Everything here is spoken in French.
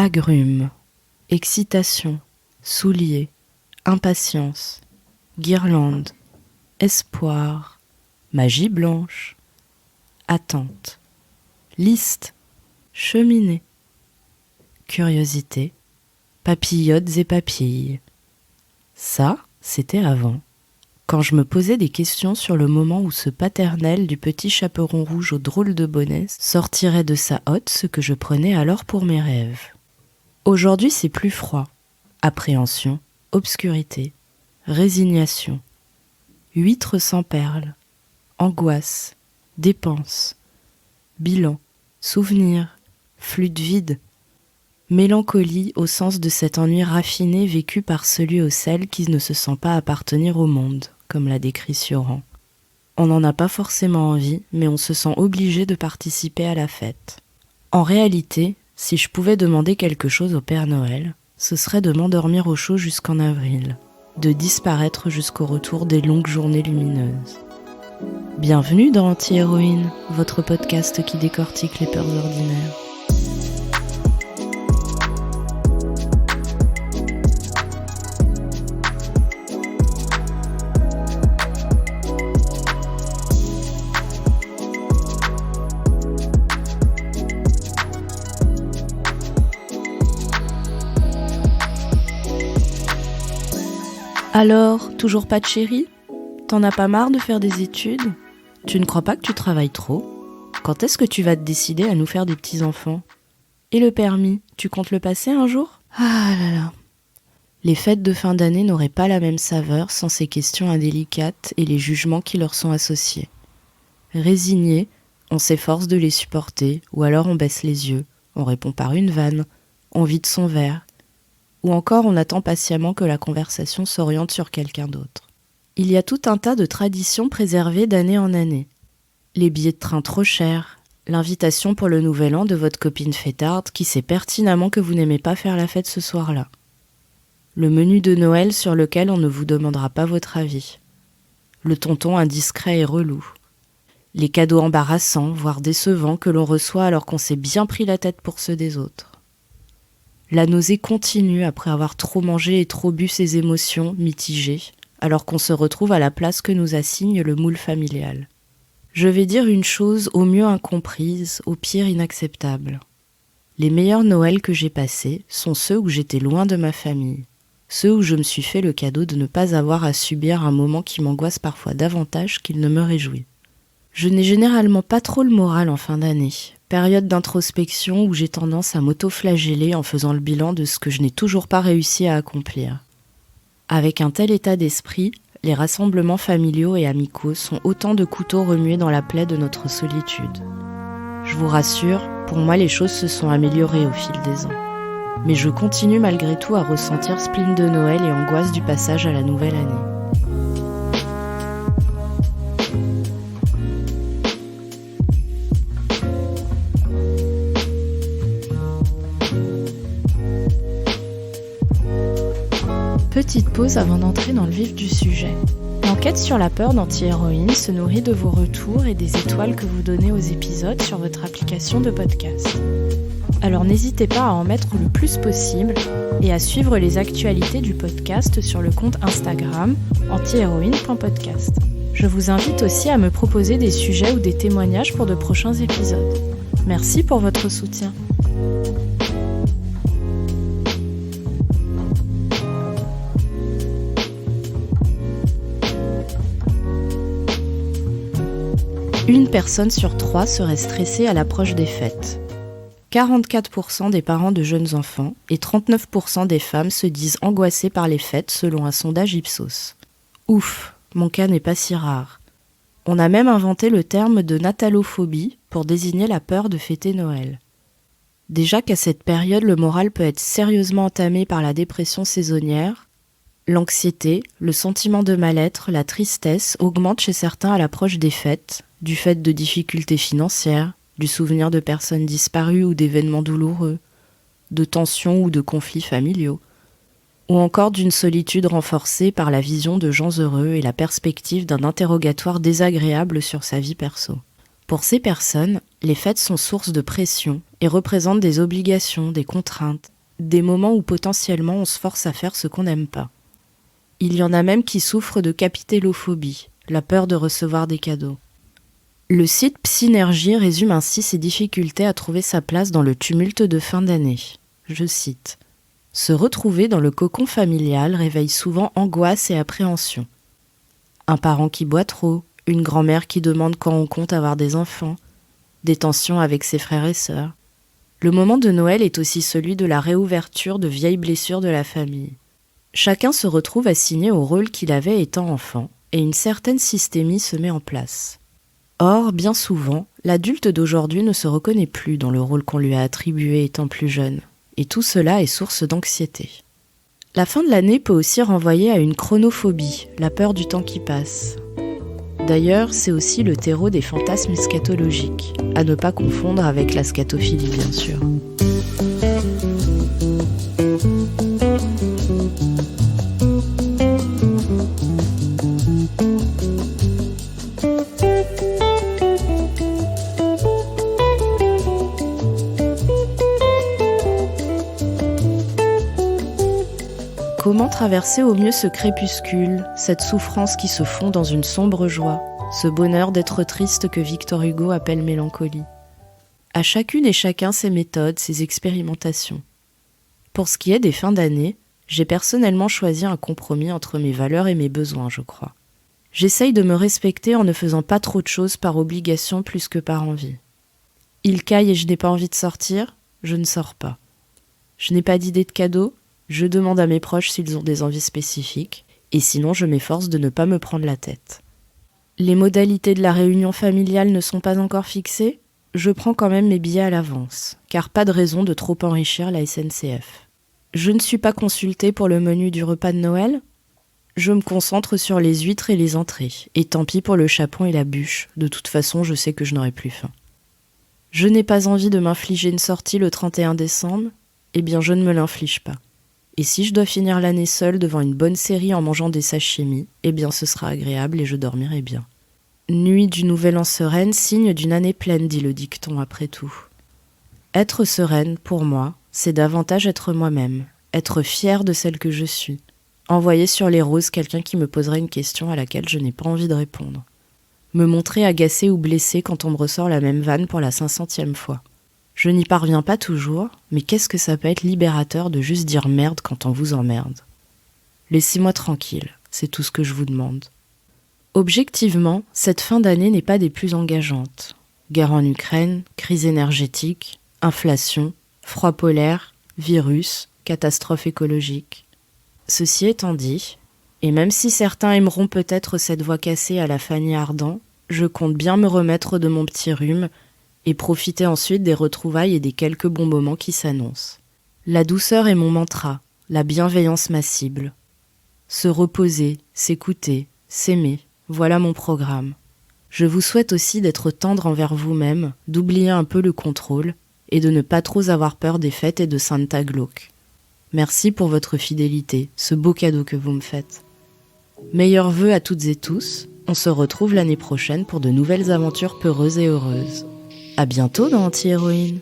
Agrumes, excitation, souliers, impatience, guirlande, espoir, magie blanche, attente, liste, cheminée, curiosité, papillotes et papilles. Ça, c'était avant, quand je me posais des questions sur le moment où ce paternel du petit chaperon rouge au drôle de bonnet sortirait de sa hotte ce que je prenais alors pour mes rêves. Aujourd'hui, c'est plus froid. Appréhension, obscurité, résignation, huîtres sans perles, angoisse, dépense, bilan, souvenir, flûte vide, mélancolie au sens de cet ennui raffiné vécu par celui ou celle qui ne se sent pas appartenir au monde, comme l'a décrit Sioran. On n'en a pas forcément envie, mais on se sent obligé de participer à la fête. En réalité, si je pouvais demander quelque chose au Père Noël, ce serait de m'endormir au chaud jusqu'en avril, de disparaître jusqu'au retour des longues journées lumineuses. Bienvenue dans Anti-Héroïne, votre podcast qui décortique les peurs ordinaires. Alors, toujours pas de chéri ? T'en as pas marre de faire des études ? Tu ne crois pas que tu travailles trop ? Quand est-ce que tu vas te décider à nous faire des petits-enfants ? Et le permis, tu comptes le passer un jour ? Ah là là. Les fêtes de fin d'année n'auraient pas la même saveur sans ces questions indélicates et les jugements qui leur sont associés. Résignés, on s'efforce de les supporter, ou alors on baisse les yeux, on répond par une vanne, on vide son verre, ou encore on attend patiemment que la conversation s'oriente sur quelqu'un d'autre. Il y a tout un tas de traditions préservées d'année en année. Les billets de train trop chers, l'invitation pour le nouvel an de votre copine fêtarde qui sait pertinemment que vous n'aimez pas faire la fête ce soir-là. Le menu de Noël sur lequel on ne vous demandera pas votre avis. Le tonton indiscret et relou. Les cadeaux embarrassants, voire décevants que l'on reçoit alors qu'on s'est bien pris la tête pour ceux des autres. La nausée continue après avoir trop mangé et trop bu ses émotions mitigées, alors qu'on se retrouve à la place que nous assigne le moule familial. Je vais dire une chose au mieux incomprise, au pire inacceptable. Les meilleurs Noëls que j'ai passés sont ceux où j'étais loin de ma famille, ceux où je me suis fait le cadeau de ne pas avoir à subir un moment qui m'angoisse parfois davantage qu'il ne me réjouit. Je n'ai généralement pas trop le moral en fin d'année, période d'introspection où j'ai tendance à m'auto-flageller en faisant le bilan de ce que je n'ai toujours pas réussi à accomplir. Avec un tel état d'esprit, les rassemblements familiaux et amicaux sont autant de couteaux remués dans la plaie de notre solitude. Je vous rassure, pour moi les choses se sont améliorées au fil des ans. Mais je continue malgré tout à ressentir spleen de Noël et angoisse du passage à la nouvelle année. Petite pause avant d'entrer dans le vif du sujet. L'enquête sur la peur d'Anti-Héroïne se nourrit de vos retours et des étoiles que vous donnez aux épisodes sur votre application de podcast. Alors n'hésitez pas à en mettre le plus possible et à suivre les actualités du podcast sur le compte Instagram antihéroïne.podcast. Je vous invite aussi à me proposer des sujets ou des témoignages pour de prochains épisodes. Merci pour votre soutien. Une personne sur 3 serait stressée à l'approche des fêtes. 44% des parents de jeunes enfants et 39% des femmes se disent angoissées par les fêtes selon un sondage Ipsos. Ouf, mon cas n'est pas si rare. On a même inventé le terme de natalophobie pour désigner la peur de fêter Noël. Déjà qu'à cette période, le moral peut être sérieusement entamé par la dépression saisonnière, l'anxiété, le sentiment de mal-être, la tristesse augmentent chez certains à l'approche des fêtes, du fait de difficultés financières, du souvenir de personnes disparues ou d'événements douloureux, de tensions ou de conflits familiaux, ou encore d'une solitude renforcée par la vision de gens heureux et la perspective d'un interrogatoire désagréable sur sa vie perso. Pour ces personnes, les fêtes sont source de pression et représentent des obligations, des contraintes, des moments où potentiellement on se force à faire ce qu'on n'aime pas. Il y en a même qui souffrent de capitélophobie, la peur de recevoir des cadeaux. Le site Psynergie résume ainsi ses difficultés à trouver sa place dans le tumulte de fin d'année. Je cite : « Se retrouver dans le cocon familial réveille souvent angoisse et appréhension. Un parent qui boit trop, une grand-mère qui demande quand on compte avoir des enfants, des tensions avec ses frères et sœurs. Le moment de Noël est aussi celui de la réouverture de vieilles blessures de la famille. Chacun se retrouve assigné au rôle qu'il avait étant enfant, et une certaine systémie se met en place. Or, bien souvent, l'adulte d'aujourd'hui ne se reconnaît plus dans le rôle qu'on lui a attribué étant plus jeune, et tout cela est source d'anxiété. La fin de l'année peut aussi renvoyer à une chronophobie, la peur du temps qui passe. D'ailleurs, c'est aussi le terreau des fantasmes scatologiques, à ne pas confondre avec la scatophilie bien sûr. Comment traverser au mieux ce crépuscule, cette souffrance qui se fond dans une sombre joie, ce bonheur d'être triste que Victor Hugo appelle mélancolie ? À chacune et chacun ses méthodes, ses expérimentations. Pour ce qui est des fins d'année, j'ai personnellement choisi un compromis entre mes valeurs et mes besoins, je crois. J'essaye de me respecter en ne faisant pas trop de choses par obligation plus que par envie. Il caille et je n'ai pas envie de sortir, je ne sors pas. Je n'ai pas d'idée de cadeau, je demande à mes proches s'ils ont des envies spécifiques, et sinon je m'efforce de ne pas me prendre la tête. Les modalités de la réunion familiale ne sont pas encore fixées, je prends quand même mes billets à l'avance, car pas de raison de trop enrichir la SNCF. Je ne suis pas consultée pour le menu du repas de Noël. Je me concentre sur les huîtres et les entrées, et tant pis pour le chapon et la bûche, de toute façon je sais que je n'aurai plus faim. Je n'ai pas envie de m'infliger une sortie le 31 décembre, eh bien je ne me l'inflige pas. Et si je dois finir l'année seule devant une bonne série en mangeant des sashimi, eh bien ce sera agréable et je dormirai bien. Nuit du Nouvel An sereine, signe d'une année pleine, dit le dicton après tout. Être sereine, pour moi, c'est davantage être moi-même, être fière de celle que je suis, envoyer sur les roses quelqu'un qui me poserait une question à laquelle je n'ai pas envie de répondre, me montrer agacée ou blessée quand on me ressort la même vanne pour la 500e fois. Je n'y parviens pas toujours, mais qu'est-ce que ça peut être libérateur de juste dire merde quand on vous emmerde. Laissez-moi tranquille, c'est tout ce que je vous demande. Objectivement, cette fin d'année n'est pas des plus engageantes. Guerre en Ukraine, crise énergétique, inflation, froid polaire, virus, catastrophe écologique. Ceci étant dit, et même si certains aimeront peut-être cette voix cassée à la Fanny Ardant, je compte bien me remettre de mon petit rhume et profiter ensuite des retrouvailles et des quelques bons moments qui s'annoncent. La douceur est mon mantra, la bienveillance ma cible. Se reposer, s'écouter, s'aimer, voilà mon programme. Je vous souhaite aussi d'être tendre envers vous-même, d'oublier un peu le contrôle et de ne pas trop avoir peur des fêtes et de Santa glauque. Merci pour votre fidélité, ce beau cadeau que vous me faites. Meilleurs vœux à toutes et tous, on se retrouve l'année prochaine pour de nouvelles aventures peureuses et heureuses. À bientôt dans Anti-Héroïne.